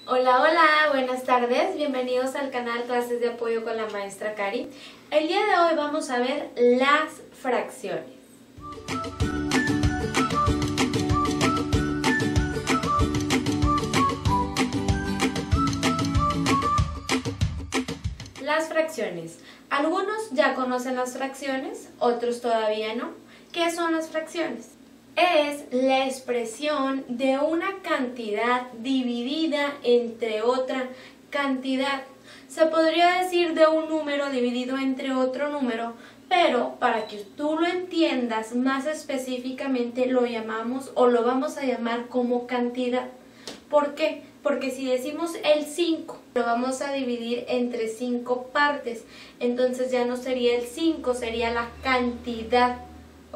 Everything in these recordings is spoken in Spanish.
Hola, hola, buenas tardes, bienvenidos al canal Clases de Apoyo con la maestra Cari. El día de hoy vamos a ver las fracciones. Las fracciones. Algunos ya conocen las fracciones, otros todavía no. ¿Qué son las fracciones? Es la expresión de una cantidad dividida entre otra cantidad. Se podría decir de un número dividido entre otro número, pero para que tú lo entiendas más específicamente lo llamamos o lo vamos a llamar como cantidad. ¿Por qué? Porque si decimos el 5, lo vamos a dividir entre 5 partes. Entonces ya no sería el 5, sería la cantidad.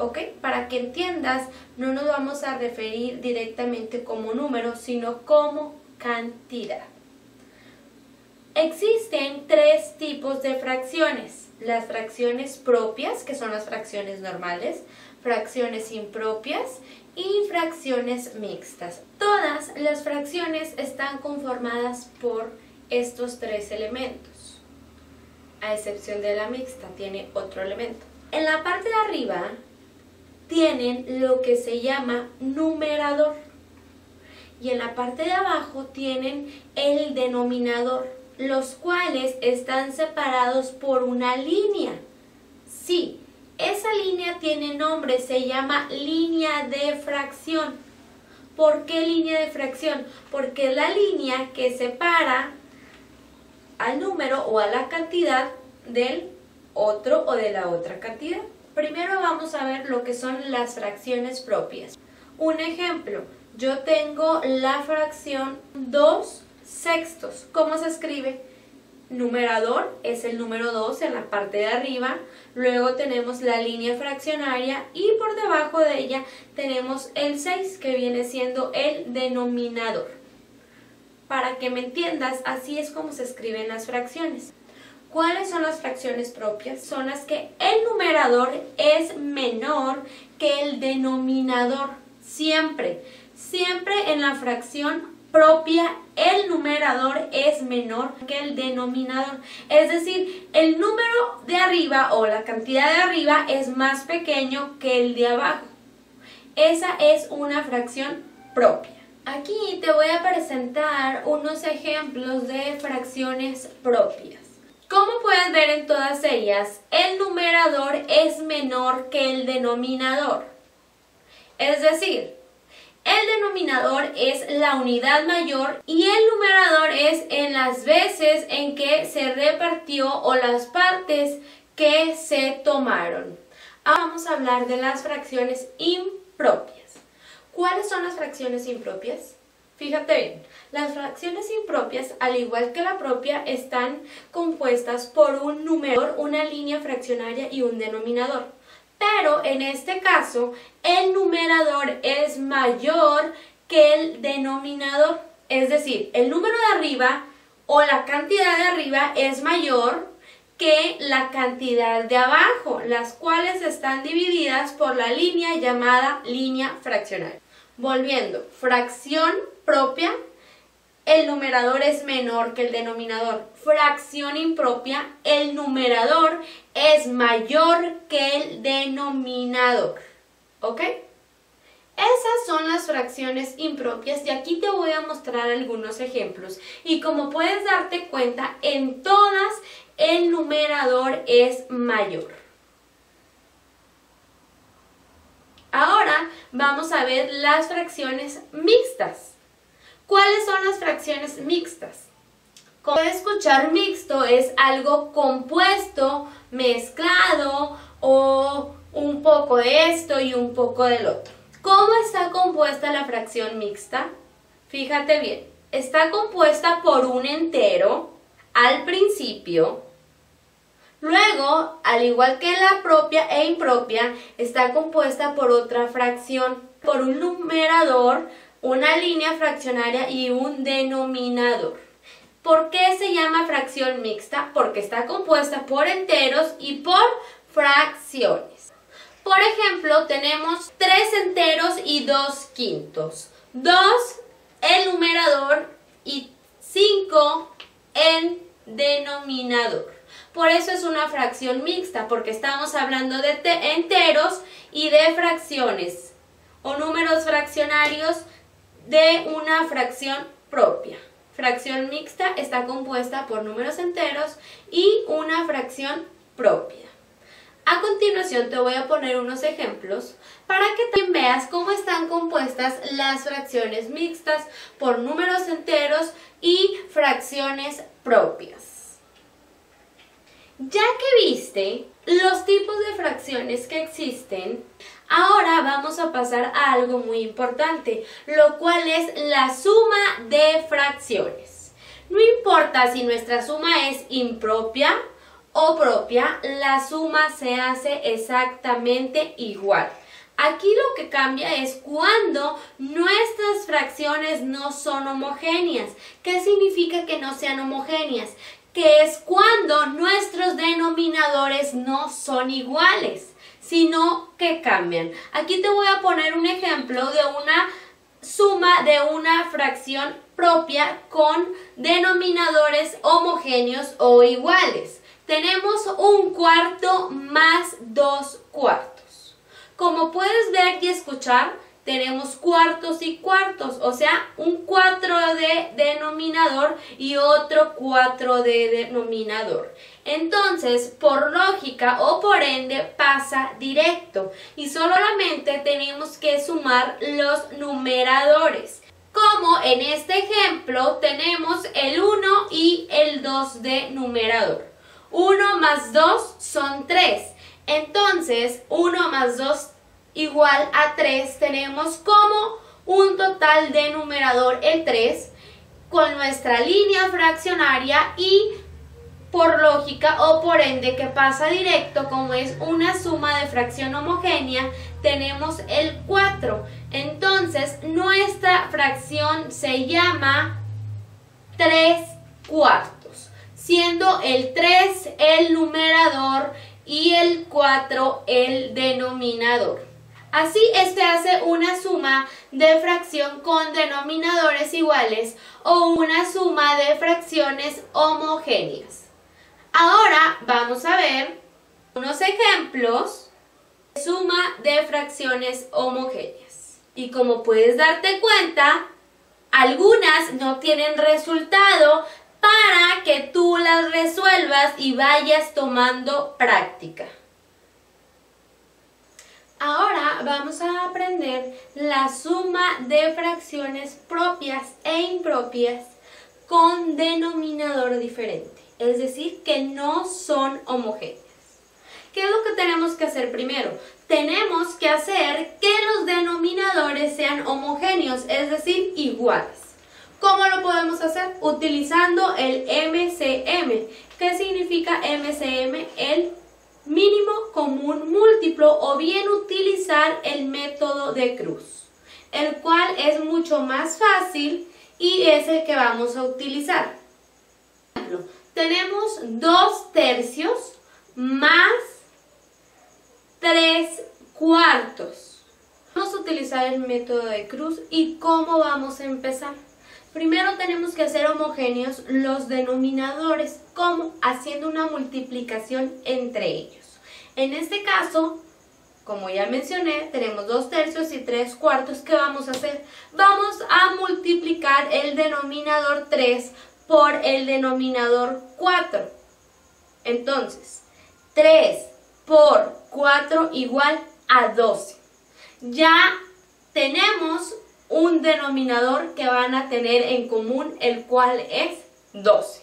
¿Ok? Para que entiendas, no nos vamos a referir directamente como número, sino como cantidad. Existen tres tipos de fracciones. Las fracciones propias, que son las fracciones normales, fracciones impropias y fracciones mixtas. Todas las fracciones están conformadas por estos tres elementos, a excepción de la mixta, tiene otro elemento. En la parte de arriba tienen lo que se llama numerador y en la parte de abajo tienen el denominador, los cuales están separados por una línea. Sí, esa línea tiene nombre, se llama línea de fracción. ¿Por qué línea de fracción? Porque es la línea que separa al número o a la cantidad del otro o de la otra cantidad. Primero vamos a ver lo que son las fracciones propias. Un ejemplo, yo tengo la fracción 2 sextos. ¿Cómo se escribe? Numerador es el número 2 en la parte de arriba, luego tenemos la línea fraccionaria y por debajo de ella tenemos el 6 que viene siendo el denominador. Para que me entiendas, así es como se escriben las fracciones. ¿Cuáles son las fracciones propias? Son las que el numerador es menor que el denominador. Siempre en la fracción propia el numerador es menor que el denominador. Es decir, el número de arriba o la cantidad de arriba es más pequeño que el de abajo. Esa es una fracción propia. Aquí te voy a presentar unos ejemplos de fracciones propias. Como puedes ver en todas ellas, el numerador es menor que el denominador. Es decir, el denominador es la unidad mayor y el numerador es en las veces en que se repartió o las partes que se tomaron. Ahora vamos a hablar de las fracciones impropias. ¿Cuáles son las fracciones impropias? Fíjate bien, las fracciones impropias, al igual que la propia, están compuestas por un numerador, una línea fraccionaria y un denominador. Pero en este caso, el numerador es mayor que el denominador. Es decir, el número de arriba o la cantidad de arriba es mayor que la cantidad de abajo, las cuales están divididas por la línea llamada línea fraccionaria. Volviendo, fracción propia, el numerador es menor que el denominador. Fracción impropia, el numerador es mayor que el denominador. ¿Ok? Esas son las fracciones impropias y aquí te voy a mostrar algunos ejemplos. Y como puedes darte cuenta, en todas el numerador es mayor. Ahora vamos a ver las fracciones mixtas. ¿Cuáles son las fracciones mixtas? Como escuchar, mixto es algo compuesto, mezclado o un poco de esto y un poco del otro. ¿Cómo está compuesta la fracción mixta? Fíjate bien, está compuesta por un entero al principio. Luego, al igual que la propia e impropia, está compuesta por otra fracción, por un numerador, una línea fraccionaria y un denominador. ¿Por qué se llama fracción mixta? Porque está compuesta por enteros y por fracciones. Por ejemplo, tenemos 3 enteros y 2 quintos. 2 el numerador y único en denominador. Por eso es una fracción mixta, porque estamos hablando de enteros y de fracciones o números fraccionarios de una fracción propia. Fracción mixta está compuesta por números enteros y una fracción propia. A continuación te voy a poner unos ejemplos para que también veas cómo están compuestas las fracciones mixtas por números enteros y fracciones propias. Ya que viste los tipos de fracciones que existen, ahora vamos a pasar a algo muy importante, lo cual es la suma de fracciones. No importa si nuestra suma es impropia o propia, la suma se hace exactamente igual. Aquí lo que cambia es cuando nuestras fracciones no son homogéneas. ¿Qué significa que no sean homogéneas? Que es cuando nuestros denominadores no son iguales, sino que cambian. Aquí te voy a poner un ejemplo de una suma de una fracción propia con denominadores homogéneos o iguales. Tenemos 1/4 más 2/4. Como puedes ver y escuchar, tenemos cuartos y cuartos, o sea, un 4 de denominador y otro 4 de denominador. Entonces, por lógica o por ende, pasa directo y solamente tenemos que sumar los numeradores. Como en este ejemplo tenemos el 1 y el 2 de numerador. 1 más 2 son 3. Entonces, 1 más 2 igual a 3, tenemos como un total de numerador el 3 con nuestra línea fraccionaria y por lógica o por ende que pasa directo, como es una suma de fracción homogénea, tenemos el 4. Entonces nuestra fracción se llama 3/4, siendo el 3 el numerador y el 4 el denominador. Así se hace una suma de fracción con denominadores iguales o una suma de fracciones homogéneas. Ahora vamos a ver unos ejemplos de suma de fracciones homogéneas. Y como puedes darte cuenta, algunas no tienen resultado para que tú las resuelvas y vayas tomando práctica. Ahora vamos a aprender la suma de fracciones propias e impropias con denominador diferente, es decir, que no son homogéneas. ¿Qué es lo que tenemos que hacer primero? Tenemos que hacer que los denominadores sean homogéneos, es decir, iguales. ¿Cómo lo podemos hacer? Utilizando el MCM. ¿Qué significa MCM? El mínimo común múltiplo, o bien utilizar el método de Cruz, el cual es mucho más fácil y es el que vamos a utilizar. Tenemos 2/3 más 3/4. Vamos a utilizar el método de Cruz. ¿Y cómo vamos a empezar? Primero tenemos que hacer homogéneos los denominadores, como haciendo una multiplicación entre ellos. En este caso, como ya mencioné, tenemos 2/3 y 3/4. ¿Qué vamos a hacer? Vamos a multiplicar el denominador 3 por el denominador 4. Entonces, 3 por 4 igual a 12. Ya tenemos un denominador que van a tener en común, el cual es 12.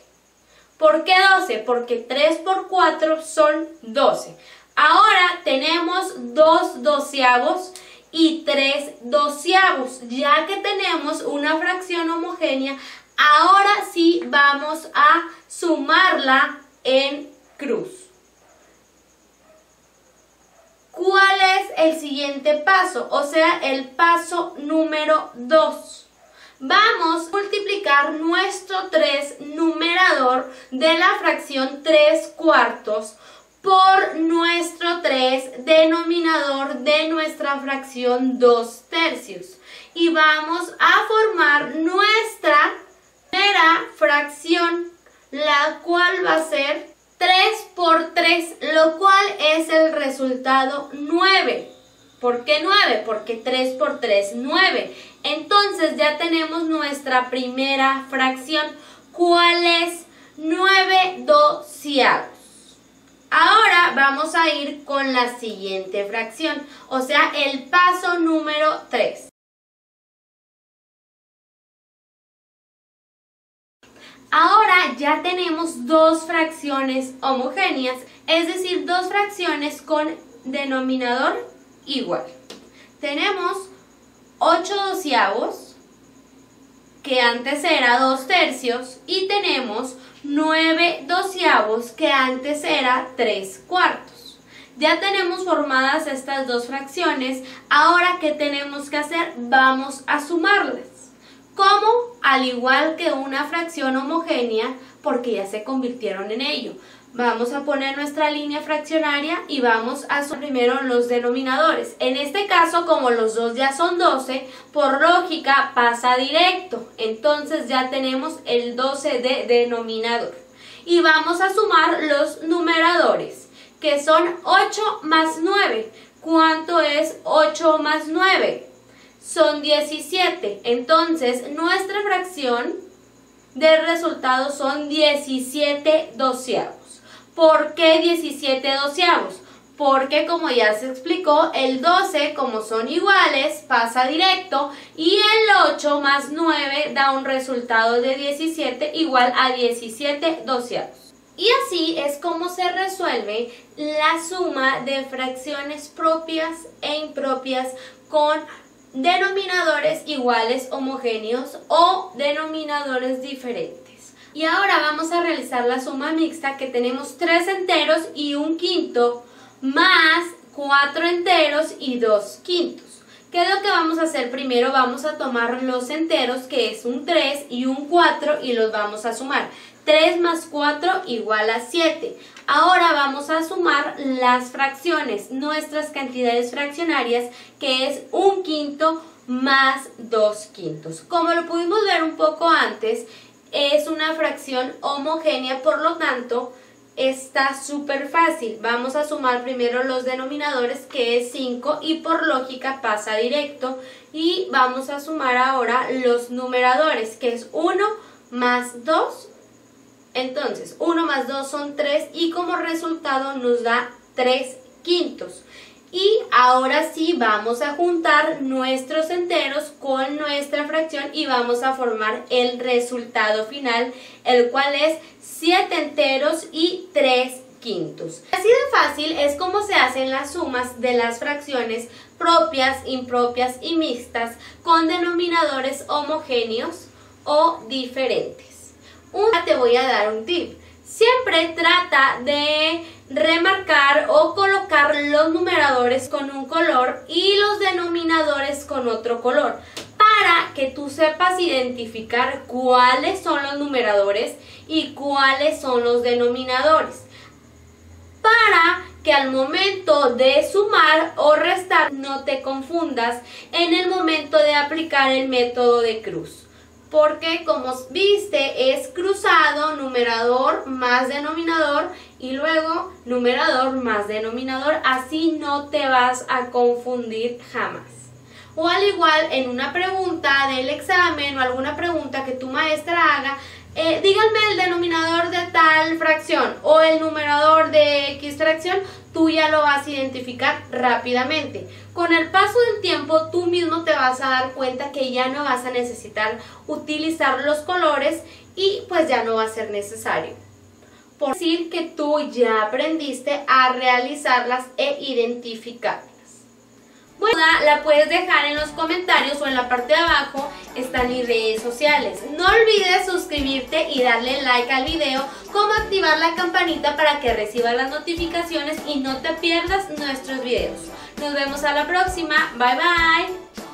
¿Por qué 12? Porque 3 por 4 son 12. Ahora tenemos 2 doceavos y 3 doceavos. Ya que tenemos una fracción homogénea, ahora sí vamos a sumarla en cruz. ¿Cuál es el siguiente paso? O sea, el paso número 2. Vamos a multiplicar nuestro 3 numerador de la fracción 3/4 por nuestro 3 denominador de nuestra fracción 2/3. Y vamos a formar nuestra primera fracción fracción, la cual va a ser 3 por 3, lo cual es el resultado 9. ¿Por qué 9? Porque 3 por 3, 9. Entonces ya tenemos nuestra primera fracción. ¿Cuál es? 9 doceavos. Ahora vamos a ir con la siguiente fracción, o sea, el paso número 3. Ahora ya tenemos dos fracciones homogéneas, es decir, dos fracciones con denominador igual. Tenemos 8 doceavos, que antes era 2 tercios, y tenemos 9 doceavos, que antes era 3 cuartos. Ya tenemos formadas estas dos fracciones. Ahora, ¿qué tenemos que hacer? Vamos a sumarlas. ¿Cómo? Al igual que una fracción homogénea, porque ya se convirtieron en ello. Vamos a poner nuestra línea fraccionaria y vamos a sumar primero los denominadores. En este caso, como los dos ya son 12, por lógica pasa directo. Entonces ya tenemos el 12 de denominador. Y vamos a sumar los numeradores, que son 8 más 9. ¿Cuánto es 8 más 9? Son 17. Entonces nuestra fracción de resultado son 17 doceavos. ¿Por qué 17 doceavos? Porque, como ya se explicó, el 12, como son iguales, pasa directo, y el 8 más 9 da un resultado de 17 igual a 17 doceavos. Y así es como se resuelve la suma de fracciones propias e impropias con denominadores iguales homogéneos o denominadores diferentes. Y ahora vamos a realizar la suma mixta, que tenemos 3 enteros y 1 quinto más 4 enteros y 2 quintos. ¿Qué es lo que vamos a hacer? Primero vamos a tomar los enteros, que es un 3 y un 4, y los vamos a sumar. 3 más 4 igual a 7. Ahora vamos a sumar las fracciones, nuestras cantidades fraccionarias, que es 1 quinto más 2 quintos. Como lo pudimos ver un poco antes, es una fracción homogénea, por lo tanto está súper fácil. Vamos a sumar primero los denominadores, que es 5, y por lógica pasa directo. Y vamos a sumar ahora los numeradores, que es 1 más 2. Entonces 1 más 2 son 3, y como resultado nos da 3 quintos. Y ahora sí vamos a juntar nuestros enteros con nuestra fracción y vamos a formar el resultado final, el cual es 7 enteros y 3 quintos. Así de fácil es como se hacen las sumas de las fracciones propias, impropias y mixtas con denominadores homogéneos o diferentes. Te voy a dar un tip. Siempre trata de remarcar o colocar los numeradores con un color y los denominadores con otro color, para que tú sepas identificar cuáles son los numeradores y cuáles son los denominadores, para que al momento de sumar o restar no te confundas en el momento de aplicar el método de cruz. Porque, como viste, es cruzado, numerador más denominador, y luego numerador más denominador. Así no te vas a confundir jamás. O al igual, en una pregunta del examen o alguna pregunta que tu maestra haga, díganme el denominador de tal fracción o el numerador de X fracción, tú ya lo vas a identificar rápidamente. Con el paso del tiempo, tú mismo te vas a dar cuenta que ya no vas a necesitar utilizar los colores y pues ya no va a ser necesario. Por decir que tú ya aprendiste a realizarlas e identificarlas. Bueno, la puedes dejar en los comentarios o en la parte de abajo están mis redes sociales. No olvides suscribirte y darle like al video, como activar la campanita para que recibas las notificaciones y no te pierdas nuestros videos. Nos vemos a la próxima. Bye bye.